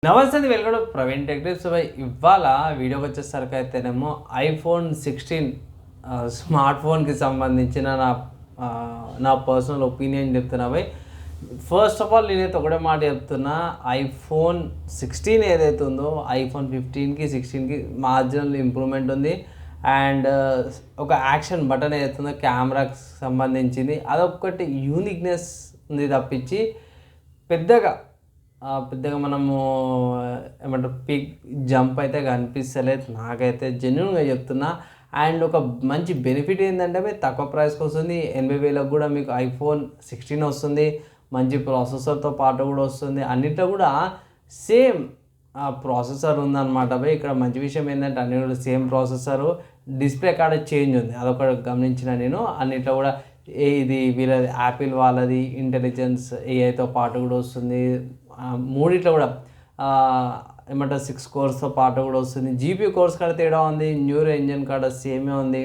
నమస్తే, welcome to Praveen tech tips. ఇవాళ వీడియోకి వచ్చేసరికి అయితేనేమో ఐఫోన్ 16 స్మార్ట్ ఫోన్కి సంబంధించిన నా పర్సనల్ ఒపీనియన్ చెప్తున్నా భయ్. ఫస్ట్ ఆఫ్ ఆల్ నేనైతే ఒకటే మాట చెప్తున్నా, ఐఫోన్ 16 ఏదైతే ఉందో ఐఫోన్ 15కి 16కి మార్జినల్ ఇంప్రూవ్మెంట్ ఉంది. అండ్ ఒక యాక్షన్ బటన్ ఏదైతుందో కెమెరాకి సంబంధించింది అదొక్కటి యూనిక్నెస్ ఉంది తప్పించి పెద్దగా మనము ఏమంటారు పిక్ జంప్ అయితే కనిపిస్తలేదు నాకైతే, జెన్యున్గా చెప్తున్నా. అండ్ ఒక మంచి బెనిఫిట్ ఏంటంటే తక్కువ ప్రైస్కి వస్తుంది, 80,000కు కూడా మీకు ఐఫోన్ 16 వస్తుంది, మంచి ప్రాసెసర్తో పాటు కూడా వస్తుంది. అన్నిట్లో కూడా సేమ్ ప్రాసెసర్ ఉందన్నమాట భయ్. ఇక్కడ మంచి విషయం ఏంటంటే అన్ని కూడా సేమ్ ప్రాసెసరు, డిస్ప్లే కాడ చేంజ్ ఉంది, అదొకటి గమనించిన నేను. అన్నిట్లో కూడా ఇది వీళ్ళది యాపిల్ వాళ్ళది ఇంటెలిజెన్స్ ఏఐతో పాటు కూడా వస్తుంది. మూడిట్లో కూడా ఏమంటారు 6 కోర్స్తో పాటు కూడా వస్తుంది. జీపీ కోర్స్ కాడ తేడా ఉంది, న్యూరో ఇంజన్ కాడ సేమే ఉంది.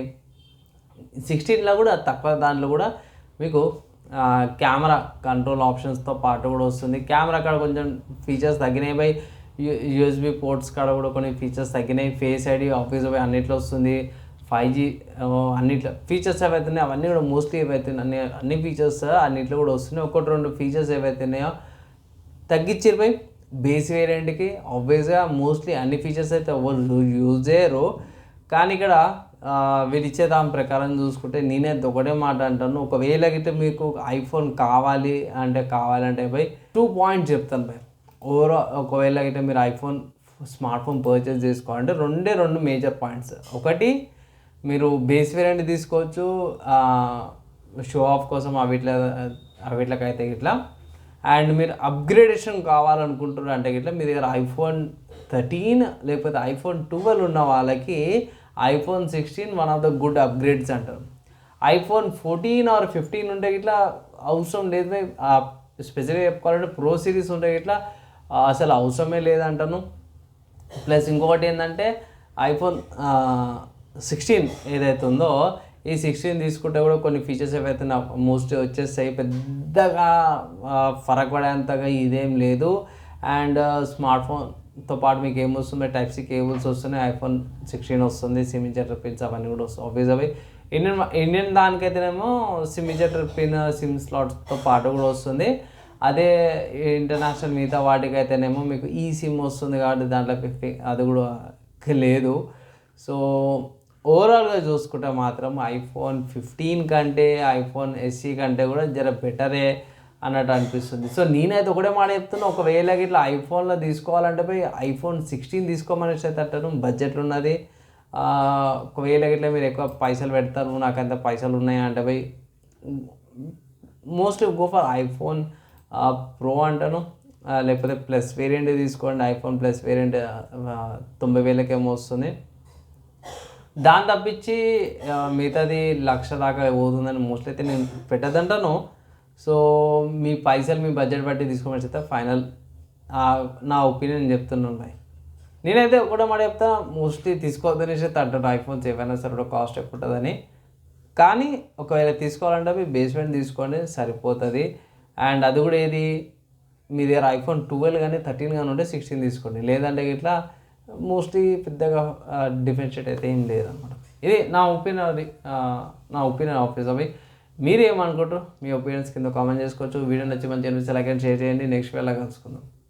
16లో కూడా తక్కువ దాంట్లో కూడా మీకు కెమెరా కంట్రోల్ ఆప్షన్స్తో పాటు కూడా వస్తుంది. కెమెరా కాడ కొంచెం ఫీచర్స్ తగ్గినాయి బై, యూఎస్బి పోర్ట్స్ కాడ కూడా కొన్ని ఫీచర్స్ తగ్గినాయి. ఫేస్ ఐడి ఆఫీస్ బై అన్నిట్లో వస్తుంది. 5G అన్నిట్లో ఫీచర్స్ ఏవైతున్నాయో అవన్నీ కూడా మోస్ట్లీ ఏవైతున్నాయి అన్ని ఫీచర్స్ అన్నిట్లో కూడా వస్తున్నాయి. ఒకటి రెండు ఫీచర్స్ ఏవైతున్నాయో తగ్గించారు బై బేస్ వేరియంట్కి. ఆబ్వియస్గా మోస్ట్లీ అన్ని ఫీచర్స్ అయితే ఎవరు యూజ్ చేయరు, కానీ ఇక్కడ వీళ్ళు ఇచ్చే దాని ప్రకారం చూసుకుంటే నేనైతే ఒకటే మాట అంటాను, ఒకవేళ గిట్ట మీకు ఐఫోన్ కావాలంటే బై 2 పాయింట్స్ చెప్తాను బై. ఒకవేళ గిట్ట మీరు ఐఫోన్ స్మార్ట్ ఫోన్ పర్చేస్ చేసుకోవాలంటే రెండు మేజర్ పాయింట్స్. ఒకటి, మీరు బేస్ వేరియంట్ తీసుకోవచ్చు షో ఆఫ్ కోసం అవిట్లకైతే ఇట్లా. అండ్ మీరు అప్గ్రేడేషన్ కావాలనుకుంటున్నారు అంటే ఇట్లా మీ దగ్గర ఐఫోన్ 13 లేకపోతే ఐఫోన్ 12 ఉన్న వాళ్ళకి iPhone 16 one of the good upgrades అంటారు. ఐఫోన్ 14 ఆర్ 15 ఉంటే ఇట్లా అవసరం లేదు. స్పెషల్గా చెప్పుకోవాలంటే ప్రో సిరీస్ ఉంటే ఇట్లా అసలు అవసరమే లేదంటాను. ప్లస్ ఇంకొకటి ఏంటంటే ఐఫోన్ 16 ఏదైతే ఉందో ఈ 16 తీసుకుంటే కూడా కొన్ని ఫీచర్స్ ఏవైతే మోస్ట్లీ వచ్చేస్తాయి, పెద్దగా ఫరక్ పడేంతగా ఇదేం లేదు. అండ్ స్మార్ట్ ఫోన్తో పాటు మీకు ఏమొస్తుంది, Type-C కేబుల్స్ వస్తున్నాయి, ఐఫోన్ 16 వస్తుంది, సిమ్ ఇంజెక్టర్ పిన్స్ అవన్నీ కూడా వస్తాయి. ఆబ్వియస్ అవి ఇండియన్ దానికైతేనేమో సిమ్ ఇంజెక్టర్ పిన్ సిమ్ స్లాట్స్తో పాటు కూడా వస్తుంది. అదే ఇంటర్నేషనల్ మిగతా వాటికైతేనేమో మీకు ఈ సిమ్ వస్తుంది కాబట్టి దాంట్లో అది కూడా లేదు. సో ఓవరాల్గా చూసుకుంటే మాత్రం ఐఫోన్ 15 కంటే ఐఫోన్ SE కంటే కూడా జర బెటరే అన్నట్టు అనిపిస్తుంది. సో నేనైతే ఒకటే మాట చెప్తున్నా, ఒకవేళ ఇట్లా ఐఫోన్లో తీసుకోవాలంటే పోయి ఐఫోన్ 16 తీసుకోమని అయితే అంటాను. బడ్జెట్ ఉన్నది, ఒకవేళ ఇట్లా మీరు ఎక్కువ పైసలు పెడతారు, నాకు అంత పైసలు ఉన్నాయి అంటే పోయి mostly go for iPhone pro అంటాను. లేకపోతే ప్లస్ వేరియంట్ తీసుకోండి, ఐఫోన్ ప్లస్ వేరియంట్ 90,000కి ఏమో వస్తుంది. దాన్ని తప్పించి మిగతాది 1,00,000 దాకా పోతుందని మోస్ట్లీ అయితే నేను పెట్టదంటాను. సో మీ పైసలు మీ బడ్జెట్ బట్టి తీసుకోమని చెప్తే ఫైనల్ నా ఒపీనియన్ చెప్తున్నాను బాయ్. నేనైతే ఒకటే మాట చెప్తా, మోస్ట్లీ తీసుకోవద్దని అయితే అంటాను. ఐఫోన్స్ ఏమైనా సరే కాస్ట్ ఎక్కువ ఉంటుందని, కానీ ఒకవేళ తీసుకోవాలంటే మీ బేస్ వేరియంట్ తీసుకోండి సరిపోతుంది. అండ్ అది కూడా ఏది మీ దగ్గర ఐఫోన్ 12 కానీ 13 కానీ ఉంటే 16 తీసుకోండి, లేదంటే ఇట్లా మోస్ట్లీ పెద్దగా డిఫరెన్షియేట్ అయితే ఏం లేదన్నమాట. ఇది నా ఒపీనియన్ ఆఫీస్ అవి. మీరేమనుకుంటారు? మీ ఒపీనియన్స్ కింద కామెంట్ చేసుకోవచ్చు. వీడియో నచ్చి మంచి అనిపిస్తే లైక్ అండ్ షేర్ చేయండి. నెక్స్ట్ వేళ కలుసుకుందాం.